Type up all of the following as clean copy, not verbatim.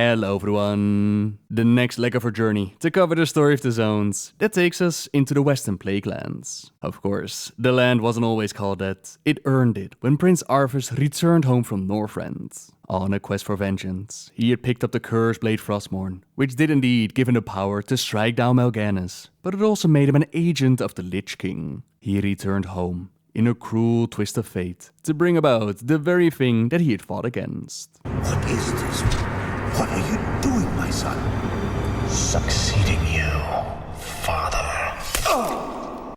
Hello everyone! The next leg of our journey to cover the story of the zones that takes us into the western Plaguelands. Of course, the land wasn't always called that, it earned it when Prince Arthas returned home from Northrend. On a quest for vengeance, he had picked up the cursed blade Frostmourne, which did indeed give him the power to strike down Mal'Ganis, but it also made him an agent of the Lich King. He returned home, in a cruel twist of fate, to bring about the very thing that he had fought against. What is this? What are you doing, my son? Succeeding you, father.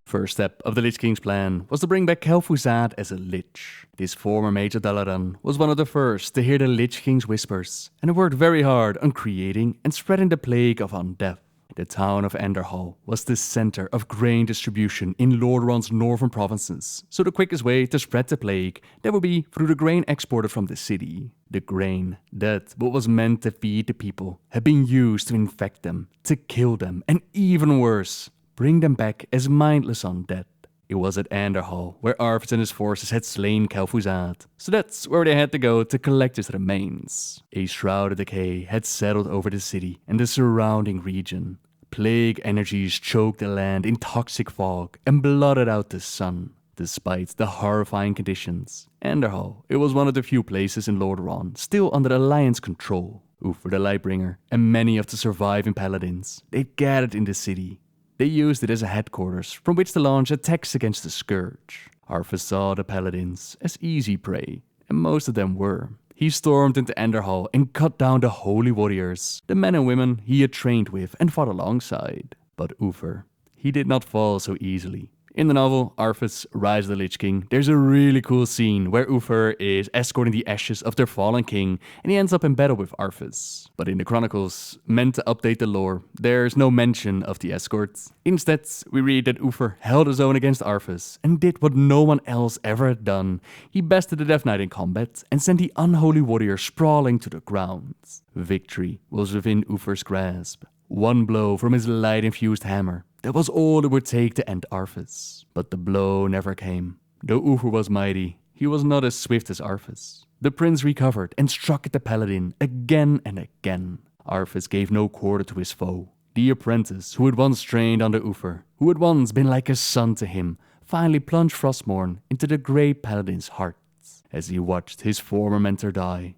First step of the Lich King's plan was to bring back Kel'thuzad as a Lich. This former mage of Dalaran was one of the first to hear the Lich King's whispers, and worked very hard on creating and spreading the plague of undeath. The town of Andorhal was the center of grain distribution in Lordaeron's northern provinces, so the quickest way to spread the plague that would be through the grain exported from the city. The grain that what was meant to feed the people had been used to infect them, to kill them, and even worse, bring them back as mindless undead. It was at Andorhal where Arthas and his forces had slain Kel'thuzad, so that's where they had to go to collect his remains. A shroud of decay had settled over the city and the surrounding region. Plague energies choked the land in toxic fog and blotted out the sun. Despite the horrifying conditions, Andorhal, it was one of the few places in Lordaeron still under Alliance control. Uther the Lightbringer and many of the surviving paladins, they gathered in the city. They used it as a headquarters from which to launch attacks against the Scourge. Arthas saw the paladins as easy prey, and most of them were. He stormed into Andorhal and cut down the holy warriors, the men and women he had trained with and fought alongside. But Uther, he did not fall so easily. In the novel Arthas, Rise of the Lich King, there's a really cool scene where Uther is escorting the ashes of their fallen king and he ends up in battle with Arthas. But in the chronicles, meant to update the lore, there's no mention of the escorts. Instead, we read that Uther held his own against Arthas and did what no one else ever had done. He bested the Death Knight in combat and sent the unholy warrior sprawling to the ground. Victory was within Uther's grasp. One blow from his light-infused hammer. That was all it would take to end Arthas. But the blow never came. Though Uther was mighty, he was not as swift as Arthas. The prince recovered and struck at the paladin again and again. Arthas gave no quarter to his foe. The apprentice who had once trained under Uther, who had once been like a son to him, finally plunged Frostmourne into the grey paladin's heart. As he watched his former mentor die,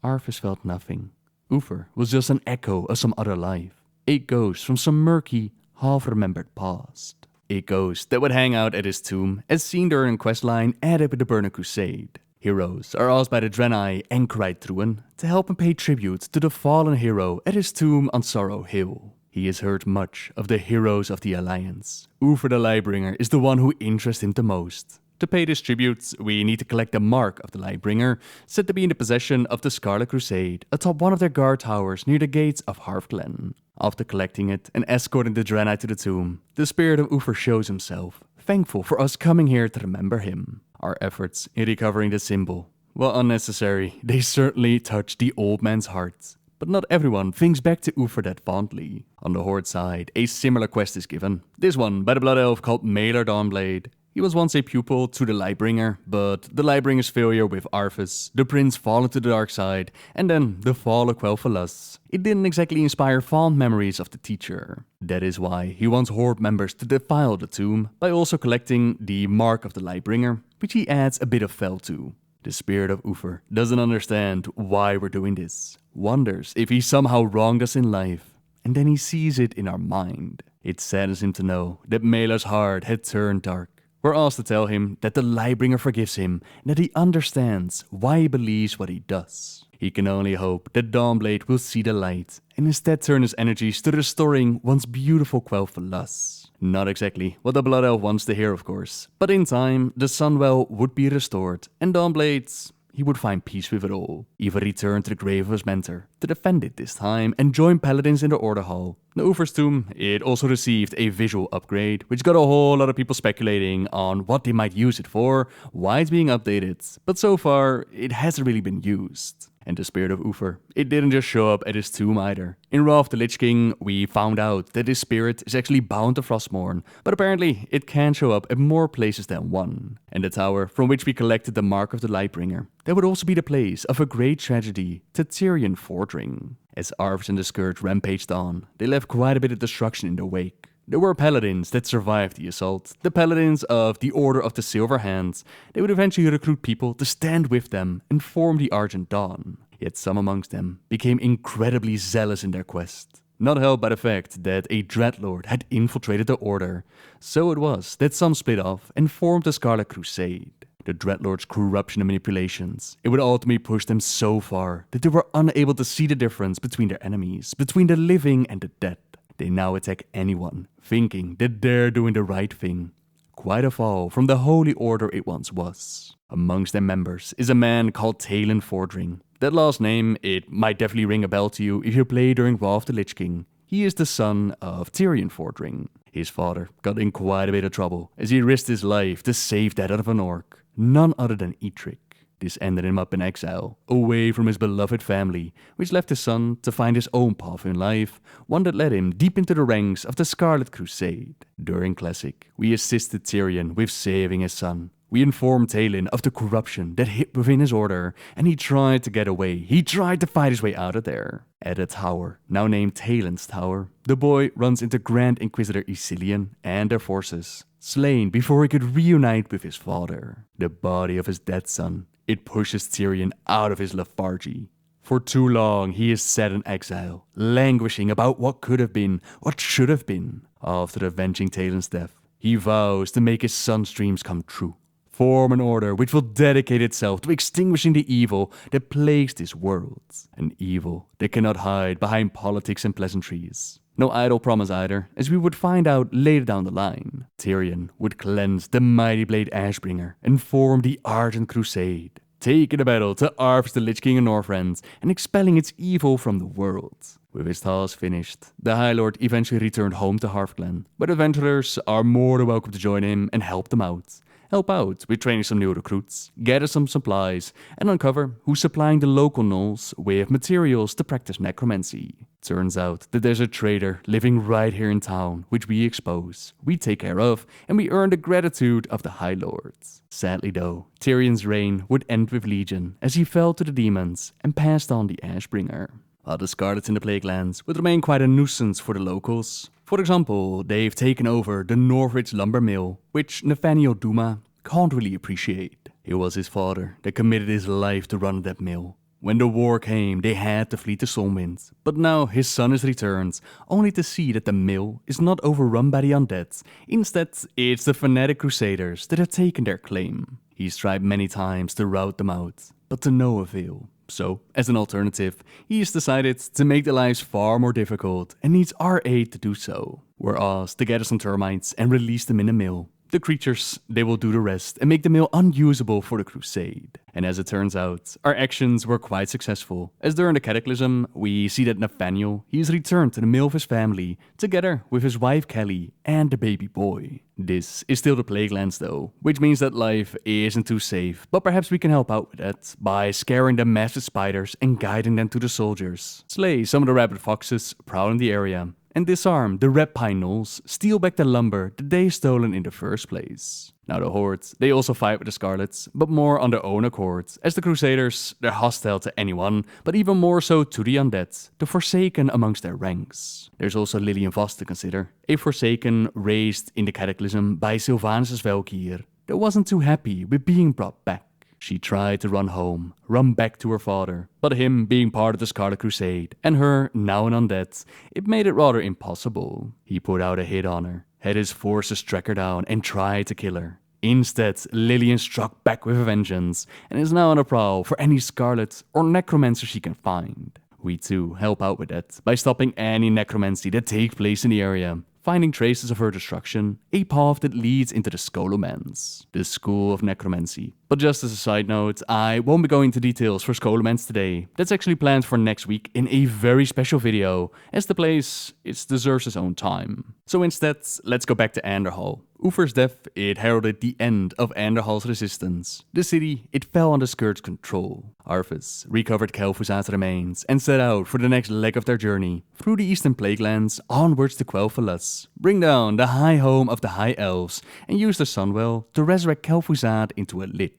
Arthas felt nothing. Uther was just an echo of some other life. A ghost from some murky, half-remembered past. A ghost that would hang out at his tomb, as seen during a questline added with the Scarlet Crusade. Heroes are asked by the Draenei Anchorite Druin to help him pay tribute to the fallen hero at his tomb on Sorrow Hill. He has heard much of the heroes of the Alliance. Uther the Lightbringer is the one who interests him the most. To pay this tribute, we need to collect the Mark of the Lightbringer, said to be in the possession of the Scarlet Crusade, atop one of their guard towers near the gates of Hearthglen. After collecting it and escorting the Draenei to the tomb, the spirit of Uther shows himself, thankful for us coming here to remember him. Our efforts in recovering the symbol, while unnecessary, they certainly touched the old man's heart. But not everyone thinks back to Uther that fondly. On the Horde side, a similar quest is given, this one by the Blood Elf called Maelor Dawnblade. He was once a pupil to the Lightbringer, but the Lightbringer's failure with Arthas, the prince falling to the dark side, and then the fall of Quel'Thalas, it didn't exactly inspire fond memories of the teacher. That is why he wants Horde members to defile the tomb by also collecting the Mark of the Lightbringer, which he adds a bit of fel to. The spirit of Uther doesn't understand why we're doing this, wonders if he somehow wronged us in life, and then he sees it in our mind. It saddens him to know that Maelor's heart had turned dark. We're asked to tell him that the Lightbringer forgives him and that he understands why he believes what he does. He can only hope that Dawnblade will see the light and instead turn his energies to restoring once beautiful Quel'Thalas. Not exactly what the Blood Elf wants to hear, of course, but in time, the Sunwell would be restored and Dawnblade, he would find peace with it all. Either return to the grave of his mentor, to defend it this time, and join paladins in the Order Hall. The Uther's tomb, it also received a visual upgrade, which got a whole lot of people speculating on what they might use it for, why it's being updated, but so far, it hasn't really been used. And the spirit of Uther, it didn't just show up at his tomb either. In Wrath of the Lich King, we found out that his spirit is actually bound to Frostmourne, but apparently it can show up at more places than one. And the tower from which we collected the Mark of the Lightbringer, that would also be the place of a great tragedy to Tyrion Fordring. As Arthas and the Scourge rampaged on, they left quite a bit of destruction in their wake. There were paladins that survived the assault, the paladins of the Order of the Silver Hands. They would eventually recruit people to stand with them and form the Argent Dawn. Yet some amongst them became incredibly zealous in their quest, not helped by the fact that a Dreadlord had infiltrated the Order. So it was that some split off and formed the Scarlet Crusade. The Dreadlord's corruption and manipulations, it would ultimately push them so far that they were unable to see the difference between their enemies, between the living and the dead. They now attack anyone, thinking that they're doing the right thing. Quite a fall from the Holy Order it once was. Amongst their members is a man called Talon Fordring. That last name, it might definitely ring a bell to you if you play during War of the Lich King. He is the son of Tyrion Fordring. His father got in quite a bit of trouble as he risked his life to save that out of an orc, none other than Eitric. This ended him up in exile, away from his beloved family, which left his son to find his own path in life, one that led him deep into the ranks of the Scarlet Crusade. During Classic, we assisted Tyrion with saving his son. We informed Talon of the corruption that hid within his order, and he tried to get away. He tried to fight his way out of there. At a tower, now named Talon's Tower, the boy runs into Grand Inquisitor Ysilian and their forces, slain before he could reunite with his father. The body of his dead son, it pushes Tyrion out of his lethargy. For too long, he is set in exile, languishing about what could have been, what should have been. After avenging Talon's death, he vows to make his son's dreams come true. Form an order which will dedicate itself to extinguishing the evil that plagues this world. An evil that cannot hide behind politics and pleasantries. No idle promise either, as we would find out later down the line. Tyrion would cleanse the mighty blade Ashbringer and form the Argent Crusade, taking the battle to Arthas the Lich King of Northrend and expelling its evil from the world. With his task finished, the High Lord eventually returned home to Hearthglen, but adventurers are more than welcome to join him and help them out. Help out with training some new recruits, gather some supplies, and uncover who's supplying the local gnolls with materials to practice necromancy. Turns out that there's a trader living right here in town, which we expose, we take care of, and we earn the gratitude of the High Lords. Sadly though, Tyrion's reign would end with Legion as he fell to the demons and passed on the Ashbringer. While the Scarlets in the Plaguelands would remain quite a nuisance for the locals. For example, they've taken over the Northridge lumber mill, which Nathaniel Duma can't really appreciate. It was his father that committed his life to run that mill. When the war came, they had to flee to Soulwind, but now his son has returned, only to see that the mill is not overrun by the undead. Instead, it's the fanatic crusaders that have taken their claim. He's tried many times to rout them out, but to no avail. So, as an alternative, he's decided to make their lives far more difficult and needs our aid to do so. We're asked to gather some termites and release them in the mill. The creatures, they will do the rest and make the mill unusable for the crusade. And as it turns out, our actions were quite successful, as during the cataclysm, we see that Nathaniel, he's returned to the mill of his family, together with his wife Kelly and the baby boy. This is still the Plaguelands though, which means that life isn't too safe, but perhaps we can help out with that by scaring the massive spiders and guiding them to the soldiers, slay some of the rabid foxes prowling the area, and disarm the red pine gnolls, steal back the lumber that they stolen in the first place. Now the Horde, they also fight with the Scarlets, but more on their own accord, as the Crusaders, they're hostile to anyone, but even more so to the undead, the Forsaken amongst their ranks. There's also Lillian Voss to consider, a Forsaken raised in the Cataclysm by Sylvanas' Valkyr, that wasn't too happy with being brought back. She tried to run home, run back to her father, but him being part of the Scarlet Crusade, and her now an undead, it made it rather impossible. He put out a hit on her, had his forces track her down and tried to kill her. Instead, Lillian struck back with a vengeance, and is now on the prowl for any Scarlet or Necromancer she can find. We too help out with that, by stopping any necromancy that takes place in the area, finding traces of her destruction, a path that leads into the Scholomance, the school of necromancy. But just as a side note, I won't be going into details for Scholomance today. That's actually planned for next week in a very special video, as the place, it deserves its own time. So instead, let's go back to Andorhal. Uther's death, it heralded the end of Andorhal's resistance. The city, it fell under Scourge's control. Arthas recovered Kel'Thuzad's remains and set out for the next leg of their journey, through the eastern Plaguelands, onwards to Quel'Thalas, bring down the high home of the High Elves, and use the Sunwell to resurrect Kel'Thuzad into a Lich.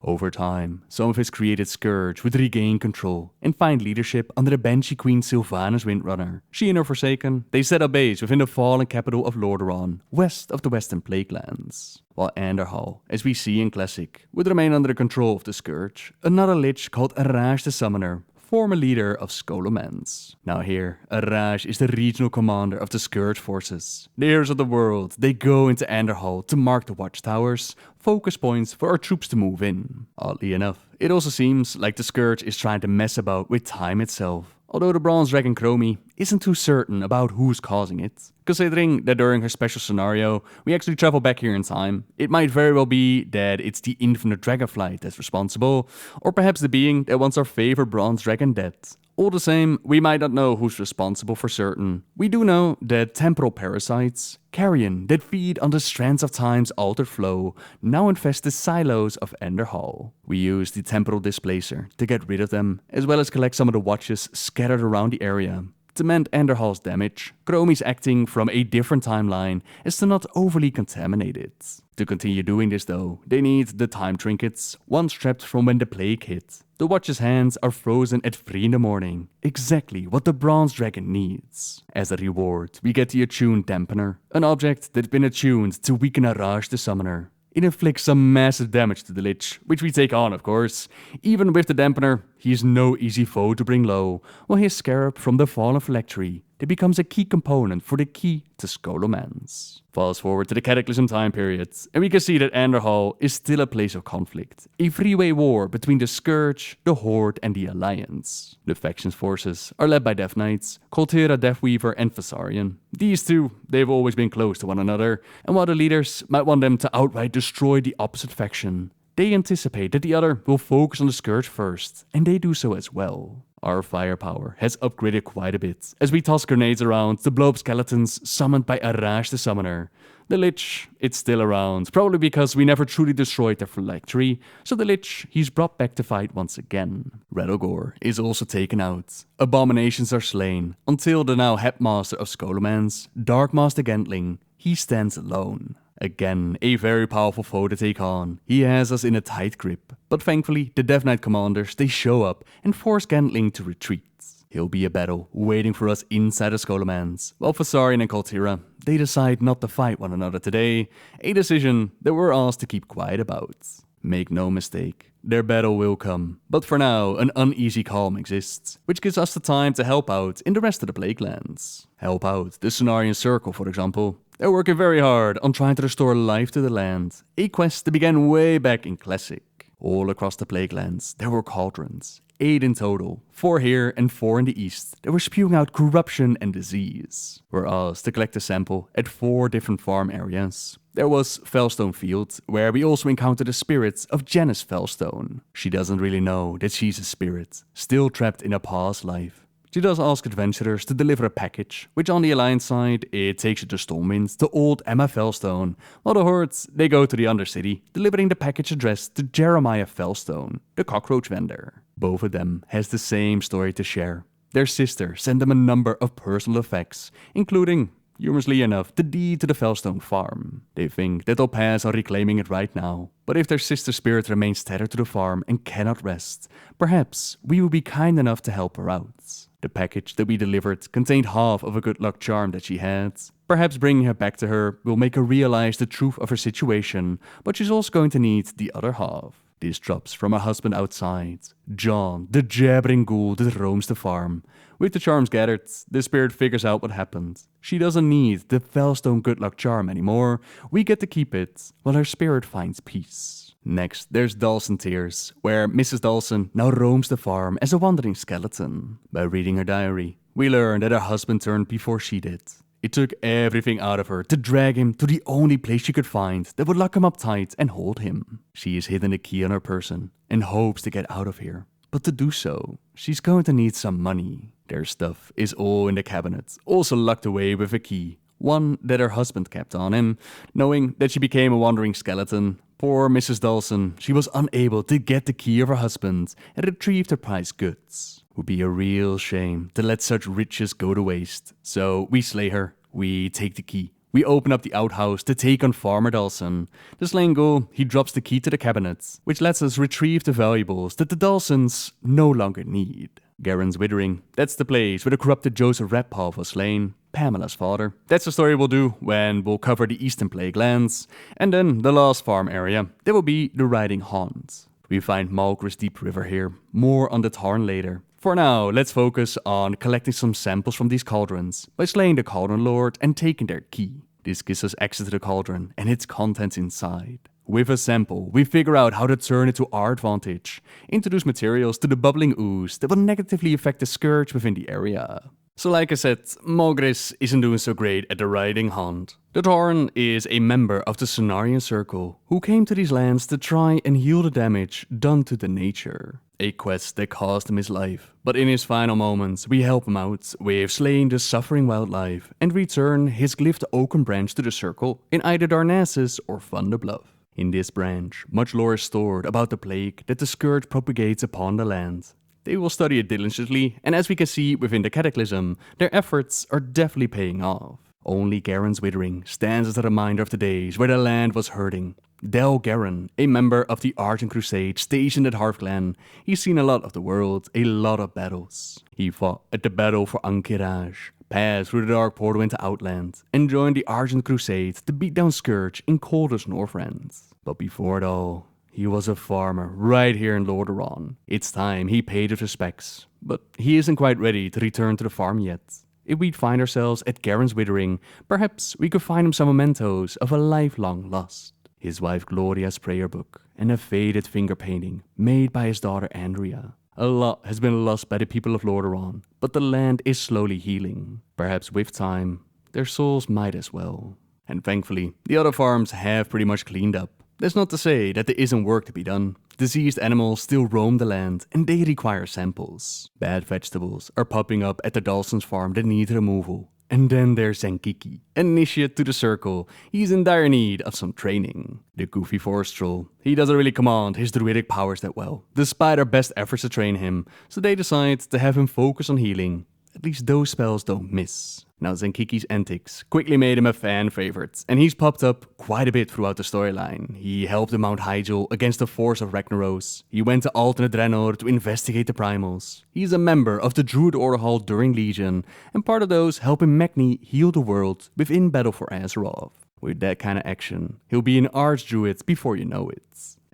Over time, some of his created Scourge would regain control and find leadership under the Banshee Queen Sylvanas Windrunner. She and her Forsaken, they set up base within the fallen capital of Lordaeron, west of the Western Plaguelands. While Andorhal, as we see in Classic, would remain under the control of the Scourge, another Lich called Arthas the Summoner, former leader of Scholomance. Now here, Arthas is the regional commander of the Scourge forces. The heirs of the world, they go into Andorhal to mark the watchtowers, focus points for our troops to move in. Oddly enough, it also seems like the Scourge is trying to mess about with time itself, although the Bronze Dragon Chromie isn't too certain about who's causing it. Considering that during her special scenario, we actually travel back here in time, it might very well be that it's the infinite dragonflight that's responsible, or perhaps the being that wants our favorite bronze dragon dead. All the same, we might not know who's responsible for certain. We do know that temporal parasites, carrion that feed on the strands of time's altered flow, now infest the silos of Andorhal. We use the temporal displacer to get rid of them, as well as collect some of the watches scattered around the area. To mend Andorhal's damage, Chromie's acting from a different timeline as to not overly contaminate it. To continue doing this though, they need the time trinkets, one strapped from when the plague hit. The watch's hands are frozen at 3 in the morning, exactly what the bronze dragon needs. As a reward, we get the attuned dampener, an object that's been attuned to weaken Arthas the Summoner. It inflicts some massive damage to the Lich, which we take on of course. Even with the dampener, he is no easy foe to bring low, while his scarab from the fallen phylactery that becomes a key component for the key to Scholomance. Fast forward to the Cataclysm time period, and we can see that Andorhal is still a place of conflict, a three-way war between the Scourge, the Horde and the Alliance. The faction's forces are led by Death Knights, Koltera Deathweaver and Vasarian. These two, they've always been close to one another, and while the leaders might want them to outright destroy the opposite faction, they anticipate that the other will focus on the Scourge first, and they do so as well. Our firepower has upgraded quite a bit, as we toss grenades around to blow up skeletons summoned by Arthas the Summoner. The Lich, it's still around, probably because we never truly destroyed their phylactery, so the Lich, he's brought back to fight once again. Redogor is also taken out. Abominations are slain, until the now headmaster of Scholomance, Darkmaster Gentling, he stands alone. Again, a very powerful foe to take on. He has us in a tight grip, but thankfully the Death Knight commanders, they show up and force Gentling to retreat. He'll be a battle waiting for us inside of Scholomance, while Vasarian and Koltera, they decide not to fight one another today, a decision that we're asked to keep quiet about. Make no mistake, their battle will come, but for now an uneasy calm exists, which gives us the time to help out in the rest of the Plaguelands. Help out the Cenarian Circle, for example. They're working very hard on trying to restore life to the land, a quest that began way back in Classic. All across the Plaguelands, there were cauldrons, 8 in total, 4 here and 4 in the east, that were spewing out corruption and disease. We're asked to collect a sample at 4 different farm areas. There was Fellstone Field, where we also encounter the spirits of Janice Fellstone. She doesn't really know that she's a spirit, still trapped in a past life. She does ask adventurers to deliver a package, which on the Alliance side, it takes you to Stormwind to old Emma Fellstone, while the Hordes, they go to the Undercity, delivering the package addressed to Jeremiah Fellstone, the cockroach vendor. Both of them has the same story to share. Their sister sent them a number of personal effects, including, humorously enough, the deed to the Fellstone farm. They think that they'll pass on reclaiming it right now, but if their sister's spirit remains tethered to the farm and cannot rest, perhaps we will be kind enough to help her out. The package that we delivered contained half of a good luck charm that she had. Perhaps bringing her back to her will make her realize the truth of her situation, but she's also going to need the other half. This drops from her husband outside, John, the jabbering ghoul that roams the farm. With the charms gathered, the spirit figures out what happened. She doesn't need the Fellstone good luck charm anymore. We get to keep it, while her spirit finds peace. Next, there's Dawson Tears, where Mrs. Dawson now roams the farm as a wandering skeleton. By reading her diary, we learn that her husband turned before she did. It took everything out of her to drag him to the only place she could find that would lock him up tight and hold him. She has hidden a key on her person and hopes to get out of here. But to do so, she's going to need some money. Their stuff is all in the cabinet, also locked away with a key, one that her husband kept on him. Knowing that she became a wandering skeleton, poor Mrs. Dawson, she was unable to get the key of her husband and retrieve her prized goods. Would be a real shame to let such riches go to waste. So we slay her, we take the key, We open up the outhouse to take on Farmer Dawson. The slain ghoul, he drops the key to the cabinet, which lets us retrieve the valuables that the Dawsons no longer need. Garen's Withering, that's the place where the corrupted Joseph Redpaw was slain, Pamela's father. That's the story we'll do when we'll cover the Eastern Plaguelands, and then the last farm area, that will be the Riding Haunt. We find Malgra's Deep River here, more on the Tarn later. For now, let's focus on collecting some samples from these cauldrons by slaying the Cauldron Lord and taking their key. This gives us access to the cauldron and its contents inside. With a sample, we figure out how to turn it to our advantage, introduce materials to the bubbling ooze that will negatively affect the scourge within the area. So like I said, Malgris isn't doing so great at the Riding Haunt. The Tauren is a member of the Cenarian Circle who came to these lands to try and heal the damage done to the nature. A quest that cost him his life, but in his final moments we help him out with slaying the suffering wildlife and return his glyphed oaken branch to the Circle in either Darnassus or Thunderbluff. In this branch, much lore is stored about the plague that the scourge propagates upon the land. They will study it diligently, and as we can see within the Cataclysm, their efforts are definitely paying off. Only Garen's Withering stands as a reminder of the days where the land was hurting. Del Garen, a member of the Argent Crusade stationed at Hearthglen, he's seen a lot of the world, a lot of battles. He fought at the Battle for Ankiraj, passed through the Dark Portal into Outland, and joined the Argent Crusade to beat down Scourge in Calder's Northrend. But before it all, he was a farmer right here in Lordaeron. It's time he paid his respects, but he isn't quite ready to return to the farm yet. If we'd find ourselves at Garen's Withering, perhaps we could find him some mementos of a lifelong lost. His wife Gloria's prayer book, and a faded finger painting made by his daughter Andrea. A lot has been lost by the people of Lordaeron, but the land is slowly healing. Perhaps with time, their souls might as well. And thankfully, the other farms have pretty much cleaned up. That's not to say that there isn't work to be done. Diseased animals still roam the land and they require samples. Bad vegetables are popping up at the Dawson's farm that need removal. And then there's Zenkiki, an initiate to the Circle. He's in dire need of some training. The goofy forest troll, he doesn't really command his druidic powers that well, despite our best efforts to train him, so they decide to have him focus on healing. At least those spells don't miss. Now Zenkiki's antics quickly made him a fan favorite, and he's popped up quite a bit throughout the storyline. He helped the Mount Hyjal against the force of Ragnaros. He went to alternate Draenor to investigate the primals. He's a member of the Druid Orderhall during Legion, and part of those helping Magni heal the world within Battle for Azeroth. With that kind of action, he'll be an Archdruid before you know it.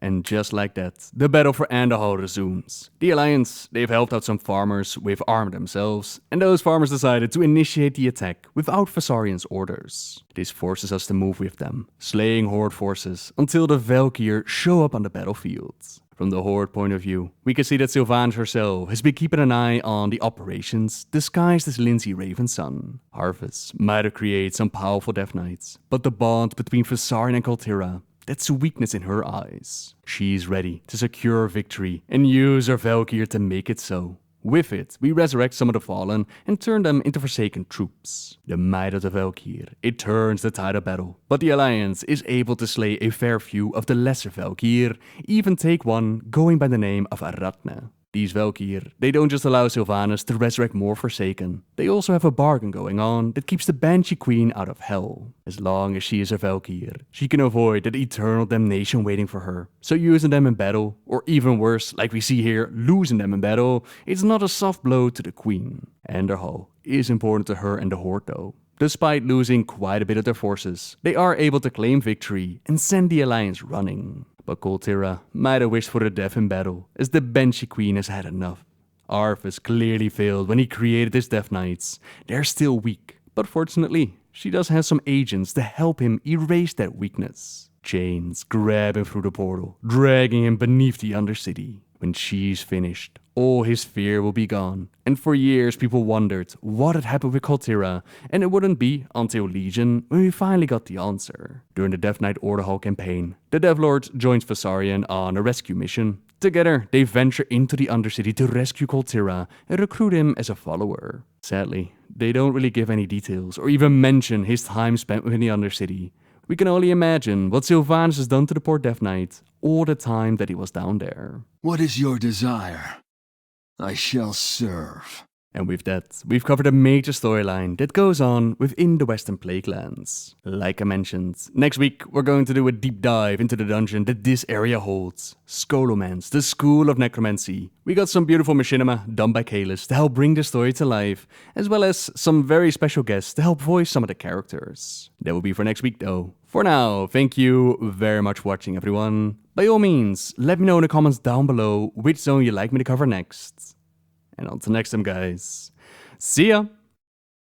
And just like that, the battle for Andorhal resumes. The Alliance, they've helped out some farmers with armor themselves, and those farmers decided to initiate the attack without Vasarian's orders. This forces us to move with them, slaying Horde forces until the Valkyr show up on the battlefield. From the Horde point of view, we can see that Sylvanas herself has been keeping an eye on the operations disguised as Lindsay Raven's son. Arthas might have created some powerful Death Knights, but the bond between Vasarian and Kaltira, that's a weakness in her eyes. She's ready to secure victory and use her Valkyr to make it so. With it, we resurrect some of the fallen and turn them into Forsaken troops. The might of the Valkyr, it turns the tide of battle. But the Alliance is able to slay a fair few of the lesser Valkyr, even take one going by the name of Aratna. These Valkyr, they don't just allow Sylvanas to resurrect more Forsaken, they also have a bargain going on that keeps the Banshee Queen out of hell. As long as she is a Valkyr, she can avoid that eternal damnation waiting for her. So using them in battle, or even worse, like we see here, losing them in battle, it's not a soft blow to the Queen. Andorhal is important to her and the Horde though. Despite losing quite a bit of their forces, they are able to claim victory and send the Alliance running. But Kaltira might have wished for a death in battle, as the Banshee Queen has had enough. Arthas clearly failed when he created his Death Knights. They're still weak, but fortunately, she does have some agents to help him erase that weakness. Chains grab him through the portal, dragging him beneath the Undercity. When she's finished, all his fear will be gone, and for years people wondered what had happened with Kaltira, and it wouldn't be until Legion when we finally got the answer. During the Death Knight Orderhall campaign, the Devlord joins Vasarian on a rescue mission. Together, they venture into the Undercity to rescue Kaltira and recruit him as a follower. Sadly, they don't really give any details or even mention his time spent within the Undercity. We can only imagine what Sylvanas has done to the poor Death Knight all the time that he was down there. What is your desire? I shall serve. And with that, we've covered a major storyline that goes on within the Western Plaguelands. Like I mentioned, next week we're going to do a deep dive into the dungeon that this area holds, Scholomance, the School of Necromancy. We got some beautiful machinima done by Kalis to help bring the story to life, as well as some very special guests to help voice some of the characters. That will be for next week though. For now, thank you very much for watching everyone. By all means, let me know in the comments down below which zone you'd like me to cover next. And until next time, guys, see ya!